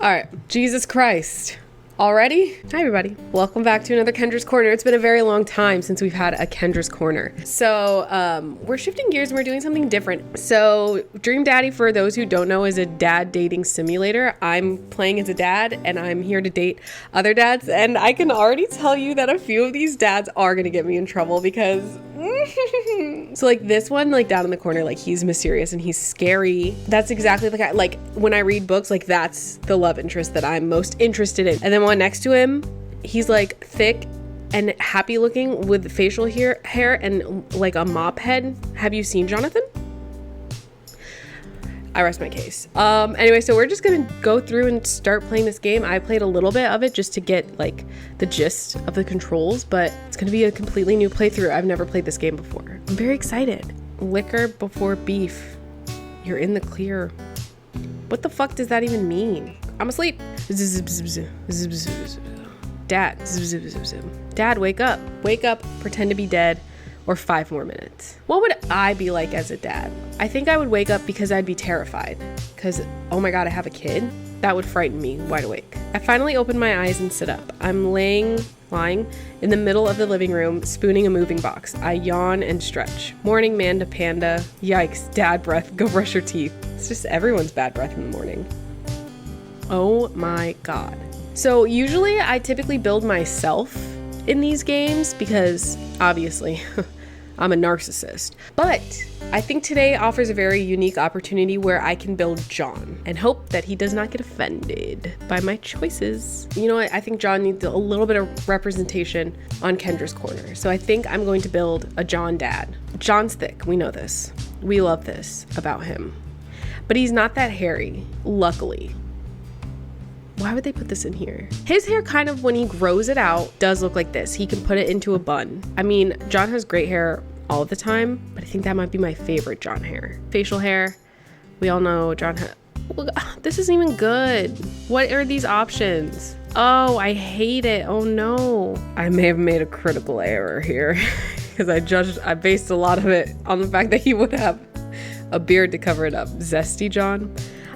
All right, Jesus Christ. Already? Hi everybody. Welcome back to another Kendra's Corner. It's been a very long time since we've had a Kendra's Corner. So we're shifting gears and we're doing something different. So Dream Daddy, for those who don't know, is a dad dating simulator. I'm playing as a dad and I'm here to date other dads. And I can already tell you that a few of these dads are gonna get me in trouble because so like this one, like down in the corner, like he's mysterious and he's scary. That's exactly the kind, like when I read books, like that's the love interest that I'm most interested in. And then one next to him, he's like thick and happy looking with facial hair and like a mop head. Have you seen Jonathan? I rest my case. Anyway, so we're just gonna go through and start playing this game. I played a little bit of it just to get like the gist of the controls, but it's gonna be a completely new playthrough. I've never played this game before. I'm very excited. Liquor before beef. You're in the clear. What the fuck does that even mean? I'm asleep. Dad. Dad, wake up. Wake up, pretend to be dead. Or 5 more minutes. What would I be like as a dad? I think I would wake up because I'd be terrified. Because, oh my God, I have a kid? That would frighten me wide awake. I finally open my eyes and sit up. I'm lying in the middle of the living room, spooning a moving box. I yawn and stretch. Morning man to panda. Yikes, dad breath, go brush your teeth. It's just everyone's bad breath in the morning. Oh my God. So usually I typically build myself in these games because obviously I'm a narcissist, but I think today offers a very unique opportunity where I can build John and hope that he does not get offended by my choices. You know what? I think John needs a little bit of representation on Kendra's Corner. So I think I'm going to build a John dad. John's thick. We know this. We love this about him, but he's not that hairy, luckily. Why would they put this in here? His hair kind of, when he grows it out, does look like this. He can put it into a bun. I mean, John has great hair all the time, but I think that might be my favorite John hair. Facial hair. We all know John this isn't even good. What are these options? Oh, I hate it. Oh no. I may have made a critical error here because I based a lot of it on the fact that he would have a beard to cover it up. Zesty John.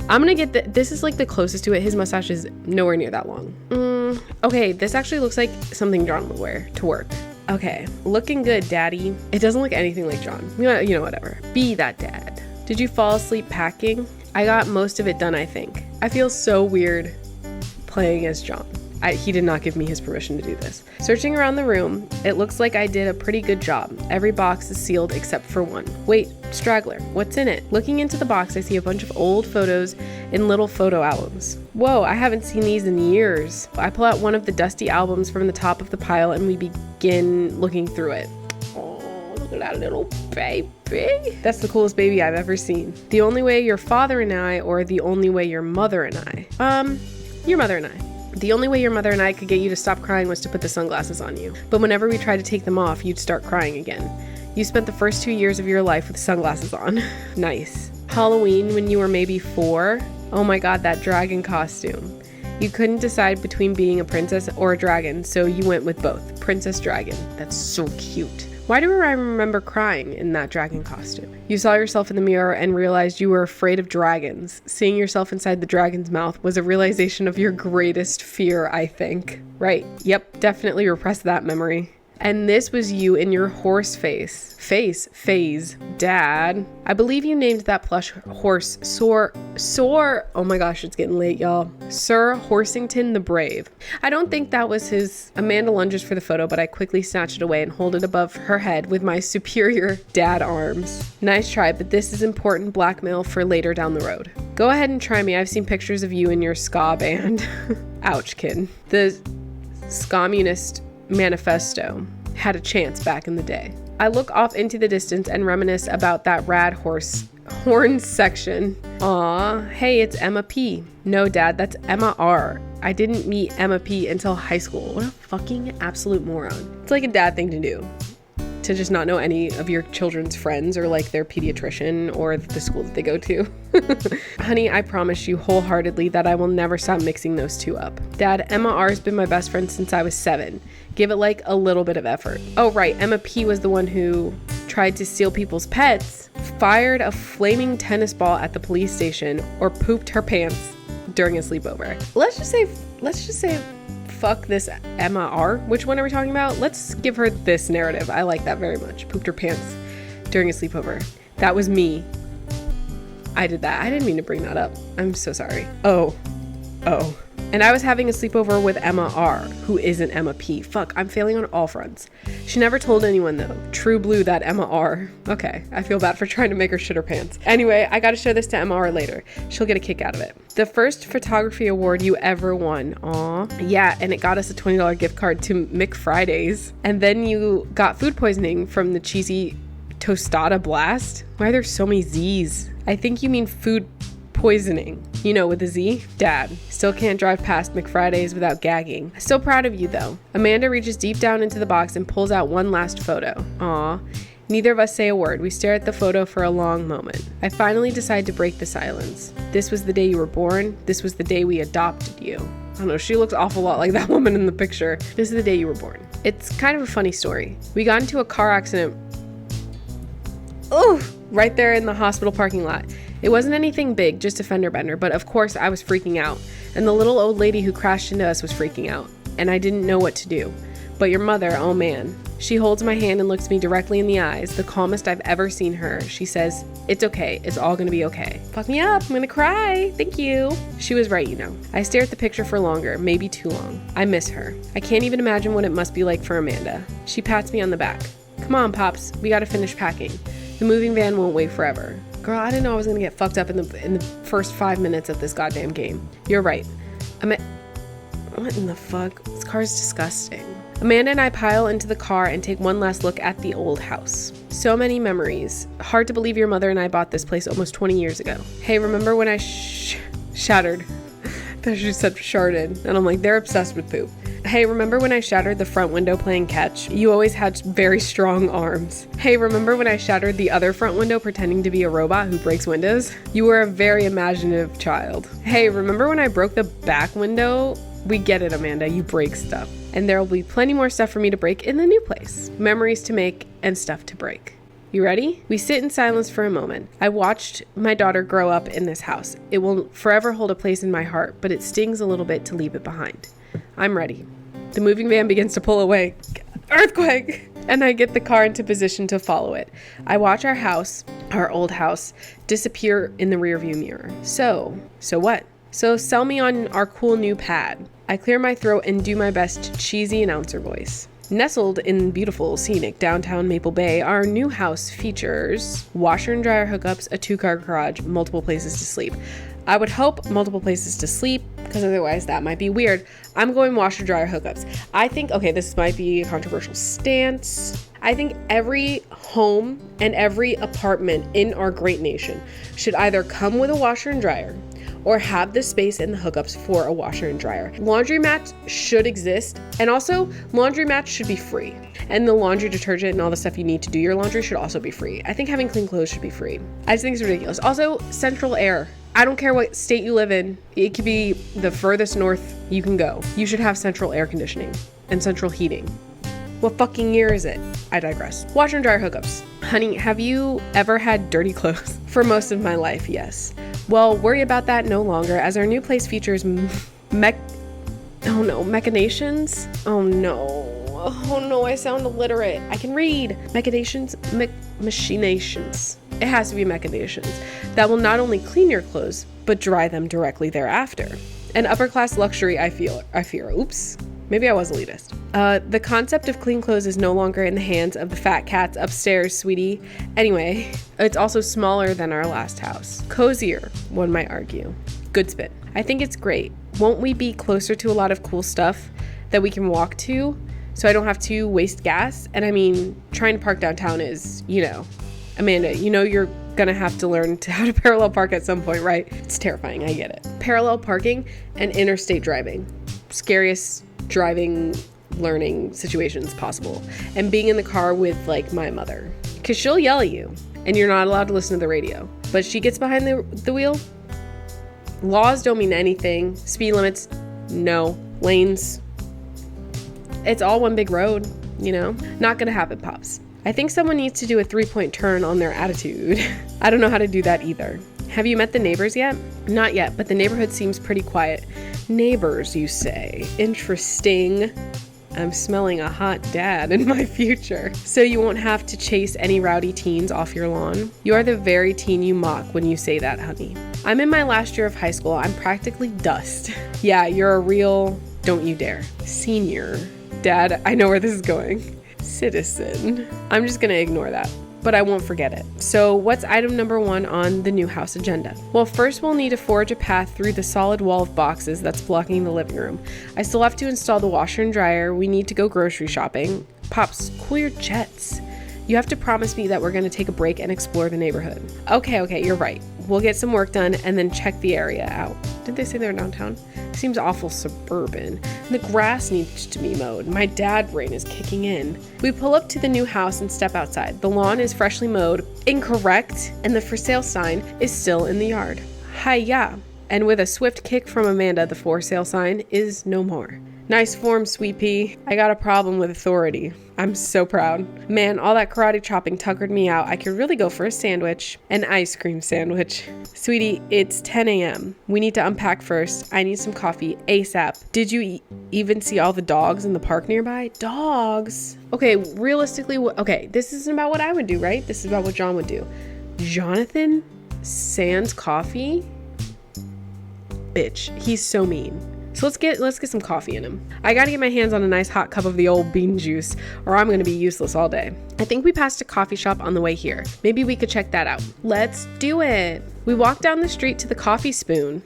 I'm gonna get this is like the closest to it. His mustache is nowhere near that long. Okay, this actually looks like something John would wear to work. Okay, looking good, daddy. It doesn't look anything like John. You know, whatever. Be that dad. Did you fall asleep packing? I got most of it done, I think. I feel so weird playing as John. He did not give me his permission to do this. Searching around the room, it looks like I did a pretty good job. Every box is sealed except for one. Wait, straggler, what's in it? Looking into the box, I see a bunch of old photos in little photo albums. Whoa, I haven't seen these in years. I pull out one of the dusty albums from the top of the pile and we begin looking through it. Oh, look at that little baby. That's the coolest baby I've ever seen. The only way your father and I, or the only way your mother and I? Your mother and I. The only way your mother and I could get you to stop crying was to put the sunglasses on you. But whenever we tried to take them off, you'd start crying again. You spent the first 2 years of your life with sunglasses on. Nice. Halloween when you were maybe 4. Oh my God, that dragon costume. You couldn't decide between being a princess or a dragon, so you went with both. Princess Dragon. That's so cute. Why do I remember crying in that dragon costume? You saw yourself in the mirror and realized you were afraid of dragons. Seeing yourself inside the dragon's mouth was a realization of your greatest fear, I think. Right. Yep, definitely repress that memory. And this was you in your horse phase. Dad. I believe you named that plush horse Soar. Oh my gosh, it's getting late, y'all. Sir Horsington the Brave. I don't think that was his. Amanda lunges for the photo, but I quickly snatch it away and hold it above her head with my superior dad arms. Nice try, but this is important blackmail for later down the road. Go ahead and try me. I've seen pictures of you in your ska band. Ouch, kid. The Scommunist Manifesto had a chance back in the day. I look off into the distance and reminisce about that rad horn section. Aw, hey, it's Emma P. No, Dad, that's Emma R. I didn't meet Emma P until high school. What a fucking absolute moron. It's like a dad thing to do. To just not know any of your children's friends or like their pediatrician or the school that they go to. Honey, I promise you wholeheartedly that I will never stop mixing those two up. Dad, Emma R has been my best friend since I was 7. Give it like a little bit of effort. Oh right, Emma P was the one who tried to steal people's pets, fired a flaming tennis ball at the police station, or pooped her pants during a sleepover. Let's just say fuck this Emma R. Which one are we talking about? Let's give her this narrative. I like that very much. Pooped her pants during a sleepover. That was me. I did that. I didn't mean to bring that up. I'm so sorry. Oh. And I was having a sleepover with Emma R, who isn't Emma P. Fuck, I'm failing on all fronts. She never told anyone though. True blue, that Emma R. Okay, I feel bad for trying to make her shit her pants. Anyway, I gotta show this to Emma R later. She'll get a kick out of it. The first photography award you ever won. Aw. Yeah, and it got us a $20 gift card to McFridays. And then you got food poisoning from the cheesy tostada blast. Why are there so many Z's? I think you mean food poisoning, you know, with a Z. Dad, still can't drive past McFridays without gagging. Still proud of you though. Amanda reaches deep down into the box and pulls out one last photo. Aw. Neither of us say a word. We stare at the photo for a long moment. I finally decide to break the silence. This was the day you were born. This was the day we adopted you. I don't know, she looks awful lot like that woman in the picture. This is the day you were born. It's kind of a funny story. We got into a car accident. Oh, right there in the hospital parking lot. It wasn't anything big, just a fender bender, but of course I was freaking out. And the little old lady who crashed into us was freaking out. And I didn't know what to do. But your mother, oh man. She holds my hand and looks me directly in the eyes, the calmest I've ever seen her. She says, "It's okay. It's all gonna be okay." Fuck me up. I'm gonna cry. Thank you. She was right, you know. I stare at the picture for longer, maybe too long. I miss her. I can't even imagine what it must be like for Amanda. She pats me on the back. Come on, Pops. We gotta finish packing. The moving van won't wait forever. Girl, I didn't know I was gonna get fucked up in the first 5 minutes of this goddamn game. You're right. What in the fuck? This car is disgusting. Amanda and I pile into the car and take one last look at the old house. So many memories. Hard to believe your mother and I bought this place almost 20 years ago. Hey, remember when I shattered? I thought she said sharded. And I'm like, they're obsessed with poop. Hey, remember when I shattered the front window playing catch? You always had very strong arms. Hey, remember when I shattered the other front window pretending to be a robot who breaks windows? You were a very imaginative child. Hey, remember when I broke the back window? We get it, Amanda, you break stuff. And there will be plenty more stuff for me to break in the new place. Memories to make and stuff to break. You ready? We sit in silence for a moment. I watched my daughter grow up in this house. It will forever hold a place in my heart, but it stings a little bit to leave it behind. I'm ready. The moving van begins to pull away. Earthquake! And I get the car into position to follow it. I watch our house, our old house, disappear in the rearview mirror. So what? So sell me on our cool new pad. I clear my throat and do my best cheesy announcer voice. Nestled in beautiful, scenic downtown Maple Bay, our new house features washer and dryer hookups, a 2-car garage, multiple places to sleep. I would hope multiple places to sleep, because otherwise that might be weird. I'm going washer dryer hookups. I think, okay, this might be a controversial stance. I think every home and every apartment in our great nation should either come with a washer and dryer or have the space and the hookups for a washer and dryer. Laundromats should exist, and also laundromats should be free. And the laundry detergent and all the stuff you need to do your laundry should also be free. I think having clean clothes should be free. I just think it's ridiculous. Also, central air. I don't care what state you live in. It could be the furthest north you can go. You should have central air conditioning and central heating. What fucking year is it? I digress. Washer and dryer hookups. Honey, have you ever had dirty clothes? For most of my life, yes. Well, worry about that no longer, as our new place features machinations? Oh no, I sound illiterate. I can read. Machinations? It has to be machinations that will not only clean your clothes, but dry them directly thereafter. An upper class luxury, I fear. Oops. Maybe I was elitist. The concept of clean clothes is no longer in the hands of the fat cats upstairs, sweetie. Anyway, it's also smaller than our last house. Cozier, one might argue. Good spin. I think it's great. Won't we be closer to a lot of cool stuff that we can walk to so I don't have to waste gas? And I mean, trying to park downtown is, Amanda, you're gonna have to learn how to parallel park at some point, right? It's terrifying, I get it. Parallel parking and interstate driving. Scariest driving learning situations possible. And being in the car with my mother, because she'll yell at you and you're not allowed to listen to the radio, but she gets behind the wheel. Laws don't mean anything. Speed limits, no. Lanes, it's all one big road, not gonna happen, Pops. I think someone needs to do a 3-point turn on their attitude. I don't know how to do that either. Have you met the neighbors yet? Not yet, but the neighborhood seems pretty quiet. Neighbors, you say? Interesting. I'm smelling a hot dad in my future. So you won't have to chase any rowdy teens off your lawn? You are the very teen you mock when you say that, honey. I'm in my last year of high school. I'm practically dust. Yeah, you're a real, don't you dare, senior. Dad, I know where this is going. Citizen. I'm just gonna ignore that, but I won't forget it. So what's item number 1 on the new house agenda? Well, first we'll need to forge a path through the solid wall of boxes that's blocking the living room. I still have to install the washer and dryer. We need to go grocery shopping. Pops, cool your jets. You have to promise me that we're gonna take a break and explore the neighborhood. Okay, you're right. We'll get some work done and then check the area out. Did they say they're downtown? Seems awful suburban. And the grass needs to be mowed. My dad brain is kicking in. We pull up to the new house and step outside. The lawn is freshly mowed. Incorrect. And the for sale sign is still in the yard. Hi-ya. And with a swift kick from Amanda, the for sale sign is no more. Nice form, sweet pea. I got a problem with authority. I'm so proud. Man, all that karate chopping tuckered me out. I could really go for a sandwich. An ice cream sandwich. Sweetie, it's 10 a.m. We need to unpack first. I need some coffee ASAP. Did you even see all the dogs in the park nearby? Dogs? Okay, realistically, okay, this isn't about what I would do, right? This is about what John would do. Jonathan sans coffee? Bitch, he's so mean. So let's get some coffee in him. I gotta get my hands on a nice hot cup of the old bean juice or I'm gonna be useless all day. I think we passed a coffee shop on the way here. Maybe we could check that out. Let's do it. We walk down the street to the Coffee Spoon,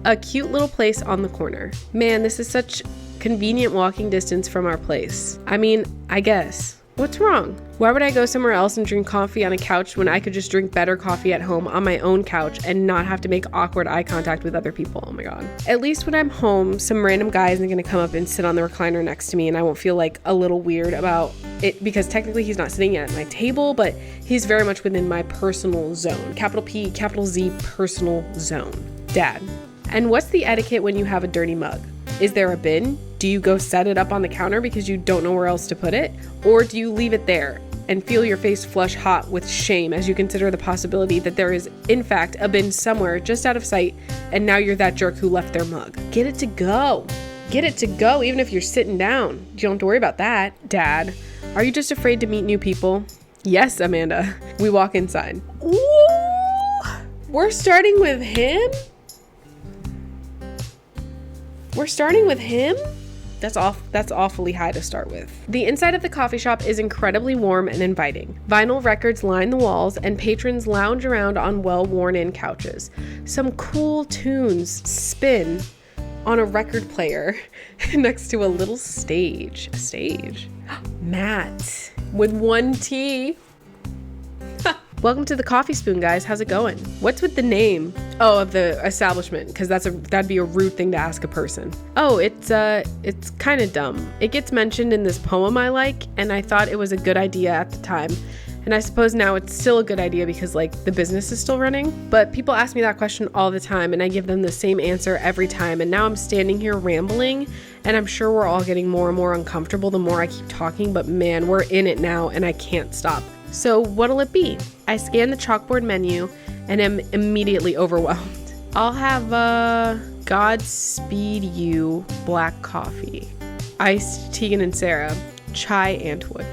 a cute little place on the corner. Man, this is such convenient walking distance from our place. I mean, I guess. What's wrong? Why would I go somewhere else and drink coffee on a couch when I could just drink better coffee at home on my own couch and not have to make awkward eye contact with other people? Oh my God. At least when I'm home, some random guy isn't going to come up and sit on the recliner next to me and I won't feel like a little weird about it because technically he's not sitting at my table, but he's very much within my personal zone. Capital P, capital Z, personal zone. Dad. And what's the etiquette when you have a dirty mug? Is there a bin? Do you go set it up on the counter because you don't know where else to put it? Or do you leave it there and feel your face flush hot with shame as you consider the possibility that there is, in fact, a bin somewhere just out of sight and now you're that jerk who left their mug? Get it to go. Get it to go even if you're sitting down. You don't have to worry about that. Dad, are you just afraid to meet new people? Yes, Amanda. We walk inside. Ooh, we're starting with him? We're starting with him? That's awfully high to start with. The inside of the coffee shop is incredibly warm and inviting. Vinyl records line the walls and patrons lounge around on well-worn-in couches. Some cool tunes spin on a record player next to a little stage. A stage? Matt with 1 T. Welcome to the Coffee Spoon, guys. How's it going? What's with the name? Oh, of the establishment, because that'd be a rude thing to ask a person. Oh, it's kind of dumb. It gets mentioned in this poem I like, and I thought it was a good idea at the time. And I suppose now it's still a good idea because like the business is still running. But people ask me that question all the time and I give them the same answer every time. And now I'm standing here rambling and I'm sure we're all getting more and more uncomfortable the more I keep talking. But man, we're in it now and I can't stop. So what'll it be? I scan the chalkboard menu and am immediately overwhelmed. I'll have a Godspeed You black coffee. Iced Tegan and Sarah. Chai Antwoord.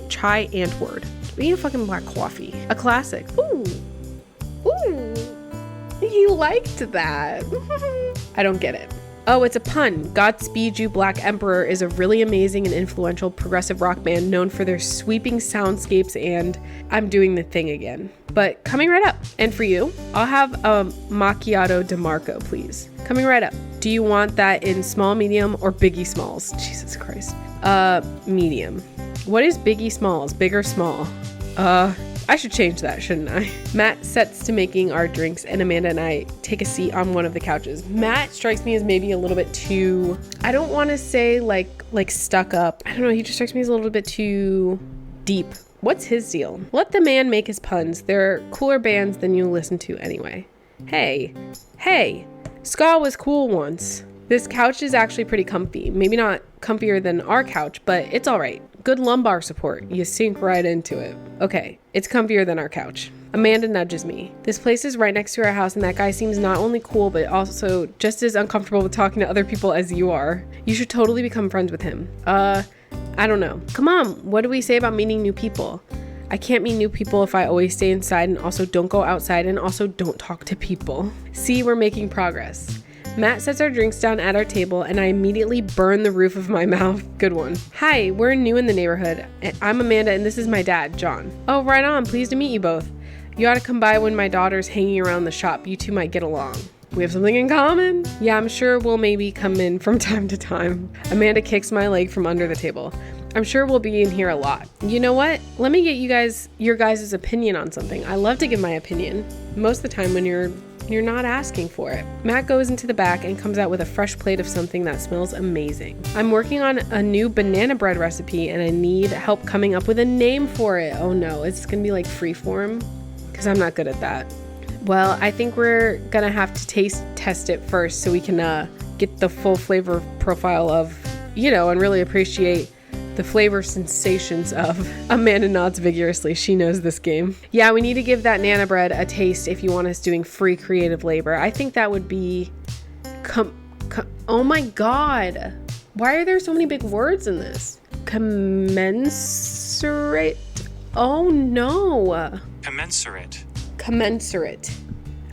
Chai Antwoord. We need a fucking black coffee. A classic. Ooh. He liked that. I don't get it. Oh, it's a pun. Godspeed You Black Emperor is a really amazing and influential progressive rock band known for their sweeping soundscapes and I'm doing the thing again. But coming right up. And for you, I'll have a macchiato DeMarco, please. Coming right up. Do you want that in small, medium, or Biggie Smalls? Jesus Christ. Medium. What is Biggie Smalls? Big or small? I should change that, shouldn't I? Matt sets to making our drinks and Amanda and I take a seat on one of the couches. Matt strikes me as maybe a little bit too, I don't want to say like stuck up. I don't know. He just strikes me as a little bit too deep. What's his deal? Let the man make his puns. They're cooler bands than you listen to anyway. Hey, ska was cool once. This couch is actually pretty comfy. Maybe not comfier than our couch, but it's all right. Good lumbar support. You sink right into it. Okay, it's comfier than our couch. Amanda nudges me. This place is right next to our house and that guy seems not only cool but also just as uncomfortable with talking to other people as you are. You should totally become friends with him. I don't know. Come on, what do we say about meeting new people? I can't meet new people if I always stay inside and also don't go outside and also don't talk to people. See, we're making progress. Matt sets our drinks down at our table and I immediately burn the roof of my mouth. Good one. Hi, we're new in the neighborhood. I'm Amanda and this is my dad, John. Oh, right on. Pleased to meet you both. You ought to come by when my daughter's hanging around the shop. You two might get along. We have something in common. Yeah, I'm sure we'll maybe come in from time to time. Amanda kicks my leg from under the table. I'm sure we'll be in here a lot. You know what? Let me get your guys' opinion on something. I love to give my opinion. Most of the time when you're not asking for it. Matt goes into the back and comes out with a fresh plate of something that smells amazing. I'm working on a new banana bread recipe and I need help coming up with a name for it. Oh no, it's gonna be like freeform because I'm not good at that. Well, I think we're gonna have to taste test it first so we can get the full flavor profile of, and really appreciate the flavor sensations of. Amanda nods vigorously. She knows this game. Yeah, we need to give that Nana bread a taste if you want us doing free creative labor. I think that would be... oh my god. Why are there so many big words in this? Commensurate. Oh no. Commensurate.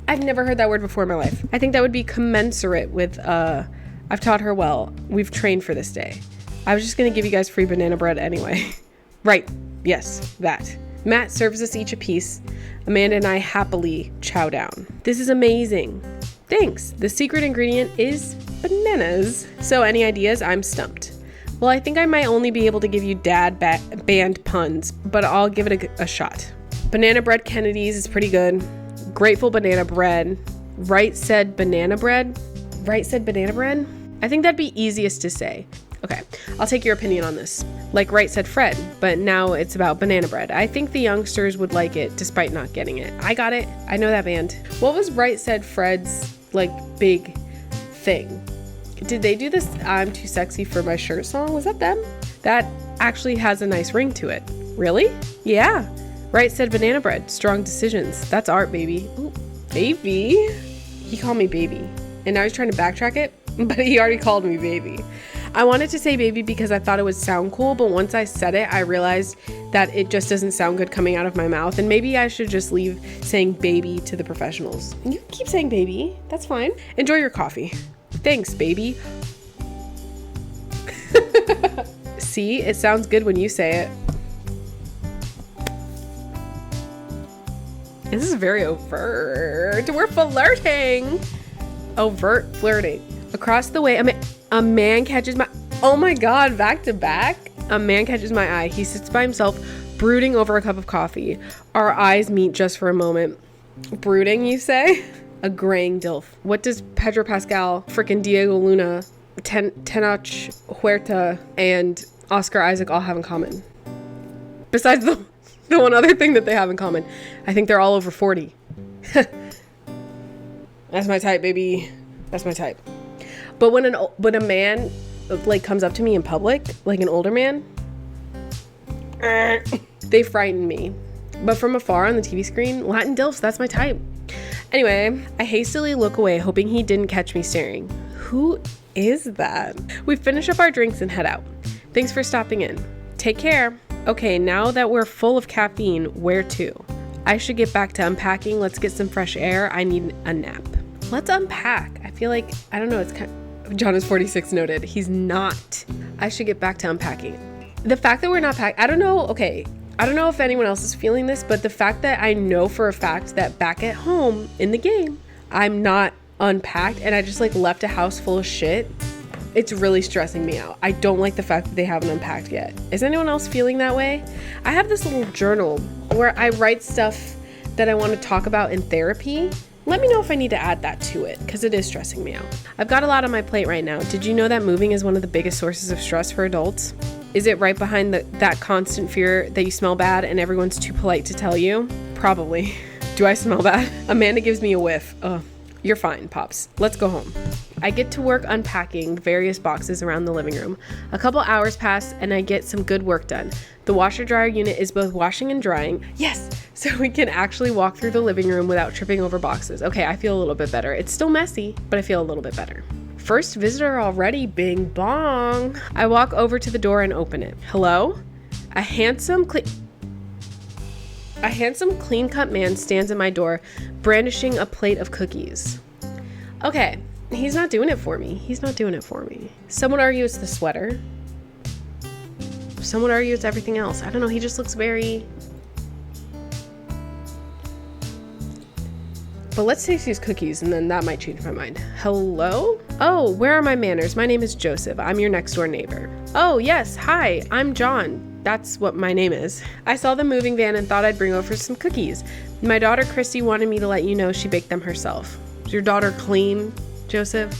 I've never heard that word before in my life. I think that would be commensurate with, I've taught her well. We've trained for this day. I was just going to give you guys free banana bread anyway. Right. Yes, that. Matt serves us each a piece. Amanda and I happily chow down. This is amazing. Thanks. The secret ingredient is bananas. So any ideas? I'm stumped. Well, I think I might only be able to give you band puns, but I'll give it a shot. Banana bread Kennedy's is pretty good. Grateful banana bread. Right said banana bread. I think that'd be easiest to say. Okay, I'll take your opinion on this. Like Right Said Fred, but now it's about banana bread. I think the youngsters would like it despite not getting it. I got it. I know that band. What was Right Said Fred's, big thing? Did they do this I'm Too Sexy for My Shirt song? Was that them? That actually has a nice ring to it. Really? Yeah. Right Said Banana Bread. Strong decisions. That's art, baby. Ooh, baby. He called me baby. And now he's trying to backtrack it, but he already called me baby. I wanted to say baby because I thought it would sound cool, but once I said it, I realized that it just doesn't sound good coming out of my mouth, and maybe I should just leave saying baby to the professionals. You can keep saying baby. That's fine. Enjoy your coffee. Thanks, baby. See, it sounds good when you say it. This is very overt. We're flirting. Overt flirting. Across the way, a man catches my... Oh my god, back to back? A man catches my eye. He sits by himself, brooding over a cup of coffee. Our eyes meet just for a moment. Brooding, you say? A graying dilf. What does Pedro Pascal, frickin' Diego Luna, Tenoch Huerta, and Oscar Isaac all have in common? Besides the one other thing that they have in common. I think they're all over 40. That's my type, baby. That's my type. But when a man comes up to me in public, like an older man, they frighten me. But from afar on the TV screen, Latin dilfs, that's my type. Anyway, I hastily look away, hoping he didn't catch me staring. Who is that? We finish up our drinks and head out. Thanks for stopping in. Take care. Okay, now that we're full of caffeine, where to? I should get back to unpacking. Let's get some fresh air. I need a nap. Let's unpack. I feel like, I don't know, it's kind of... John is 46 noted. He's not. I should get back to unpacking. The fact that we're not packed, I don't know if anyone else is feeling this, but the fact that I know for a fact that back at home in the game, I'm not unpacked and I just left a house full of shit, it's really stressing me out. I don't like the fact that they haven't unpacked yet. Is anyone else feeling that way? I have this little journal where I write stuff that I want to talk about in therapy. Let me know if I need to add that to it, because it is stressing me out. I've got a lot on my plate right now. Did you know that moving is one of the biggest sources of stress for adults? Is it right behind that constant fear that you smell bad and everyone's too polite to tell you? Probably. Do I smell bad? Amanda gives me a whiff. Ugh. You're fine, Pops. Let's go home. I get to work unpacking various boxes around the living room. A couple hours pass and I get some good work done. The washer dryer unit is both washing and drying. Yes! So we can actually walk through the living room without tripping over boxes. Okay, I feel a little bit better. It's still messy, but I feel a little bit better. First visitor already, bing bong. I walk over to the door and open it. Hello? A handsome clean-cut man stands at my door, brandishing a plate of cookies. Okay, he's not doing it for me. Some would argue it's the sweater. Some would argue it's everything else. I don't know, he just looks very... But let's taste these cookies and then that might change my mind. Hello? Oh, where are my manners? My name is Joseph. I'm your next door neighbor. Oh, yes. Hi, I'm John. That's what my name is. I saw the moving van and thought I'd bring over some cookies. My daughter Christy wanted me to let you know she baked them herself. Is your daughter clean, Joseph?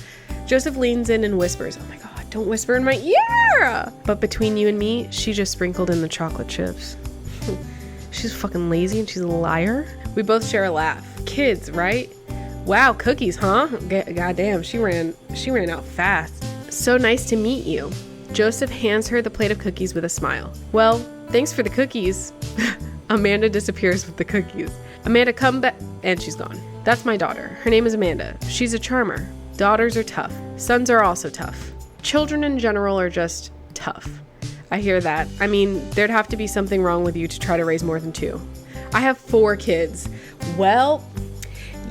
Joseph leans in and whispers, oh my God, don't whisper in my ear! But between you and me, she just sprinkled in the chocolate chips. She's fucking lazy and she's a liar. We both share a laugh. Kids, right? Wow, cookies, huh? Goddamn, she ran out fast. So nice to meet you. Joseph hands her the plate of cookies with a smile. Well, thanks for the cookies. Amanda disappears with the cookies. Amanda, come back. And she's gone. That's my daughter. Her name is Amanda. She's a charmer. Daughters are tough. Sons are also tough. Children in general are just tough. I hear that. I mean, there'd have to be something wrong with you to try to raise more than 2. I have 4 kids. Well,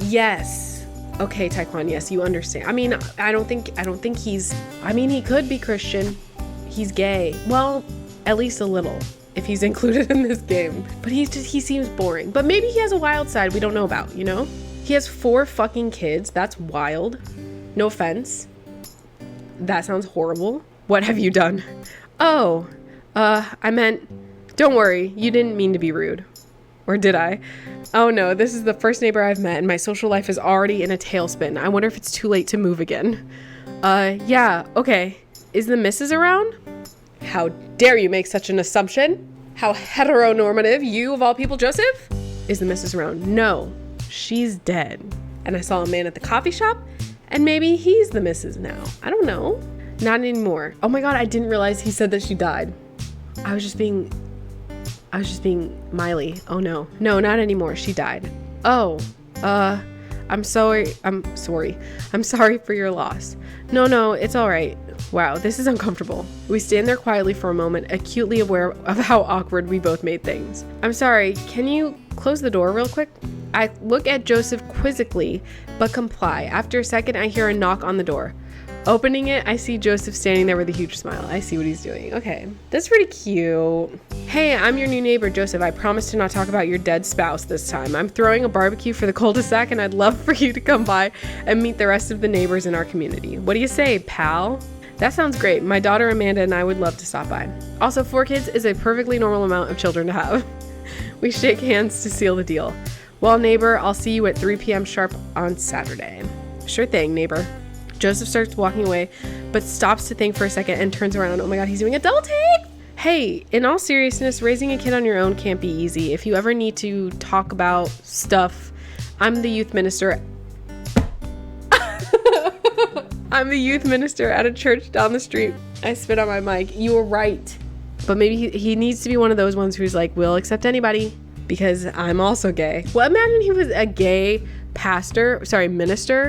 yes. Okay, Taekwon, yes, you understand. I mean, I don't think he's... I mean, he could be Christian. He's gay. Well, at least a little, if he's included in this game. But he seems boring. But maybe he has a wild side we don't know about, you know? He has 4 fucking kids. That's wild. No offense. That sounds horrible. What have you done? Oh, I meant... Don't worry, you didn't mean to be rude. Or did I? Oh no, this is the first neighbor I've met and my social life is already in a tailspin. I wonder if it's too late to move again. Yeah, okay. Is the missus around? How dare you make such an assumption? How heteronormative, you of all people, Joseph? Is the missus around? No, she's dead. And I saw a man at the coffee shop and maybe he's the missus now. I don't know. Not anymore. Oh my God, I didn't realize he said that she died. I was just being Miley. Oh no. No, not anymore. She died. Oh, I'm sorry for your loss. No, it's all right. Wow, this is uncomfortable. We stand there quietly for a moment, acutely aware of how awkward we both made things. I'm sorry, can you close the door real quick? I look at Joseph quizzically, but comply. After a second, I hear a knock on the door. Opening it, I see Joseph standing there with a huge smile. I see what he's doing. Okay, that's pretty cute. Hey, I'm your new neighbor, Joseph. I promise to not talk about your dead spouse this time. I'm throwing a barbecue for the cul-de-sac and I'd love for you to come by and meet the rest of the neighbors in our community. What do you say, pal? That sounds great. My daughter Amanda and I would love to stop by. Also, 4 kids is a perfectly normal amount of children to have. We shake hands to seal the deal. Well, neighbor, I'll see you at 3 p.m. sharp on Saturday. Sure thing, neighbor. Joseph starts walking away, but stops to think for a second and turns around. Oh my God, he's doing a double take! Hey, in all seriousness, raising a kid on your own can't be easy. If you ever need to talk about stuff, I'm the youth minister. I'm the youth minister at a church down the street. I spit on my mic. You were right. But maybe he needs to be one of those ones who's like, we'll accept anybody because I'm also gay. Well, imagine he was a gay minister,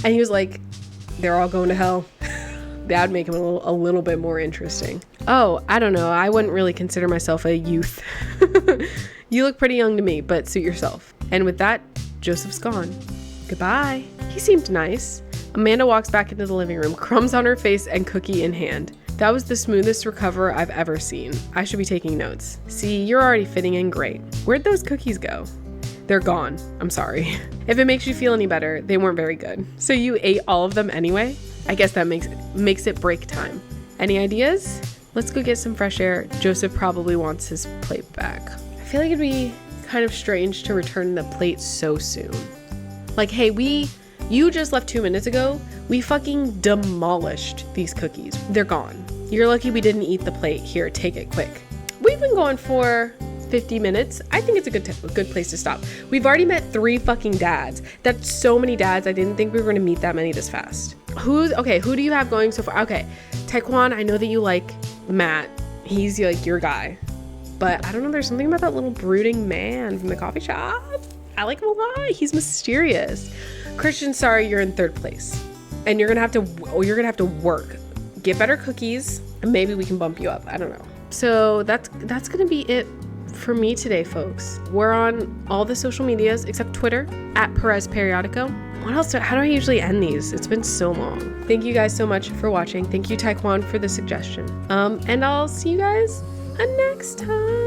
and he was like, they're all going to hell. That would make him a little bit more interesting. Oh, I don't know. I wouldn't really consider myself a youth. You look pretty young to me, but suit yourself. And with that, Joseph's gone. Goodbye. He seemed nice. Amanda walks back into the living room, crumbs on her face and cookie in hand. That was the smoothest recover I've ever seen. I should be taking notes. See, you're already fitting in great. Where'd those cookies go? They're gone. I'm sorry. If it makes you feel any better, they weren't very good. So you ate all of them anyway? I guess that makes it break time. Any ideas? Let's go get some fresh air. Joseph probably wants his plate back. I feel like it'd be kind of strange to return the plate so soon. Like, hey, you just left 2 minutes ago. We fucking demolished these cookies. They're gone. You're lucky we didn't eat the plate. Here, take it quick. We've been going for 50 minutes, I think it's a good place to stop. We've already met 3 fucking dads. That's so many dads. I didn't think we were going to meet that many this fast. Who do you have going so far? Okay, Taekwon, I know that you like Matt. He's like your guy. But I don't know, there's something about that little brooding man from the coffee shop. I like him a lot. He's mysterious. Christian, sorry, you're in 3rd place. And you're going to have to work. Get better cookies, and maybe we can bump you up. I don't know. So that's going to be it for me today, folks. We're on all the social medias except Twitter at Perez Periódico. What else? How do I usually end these? It's been so long. Thank you guys so much for watching. Thank you, Taekwon, for the suggestion. And I'll see you guys next time.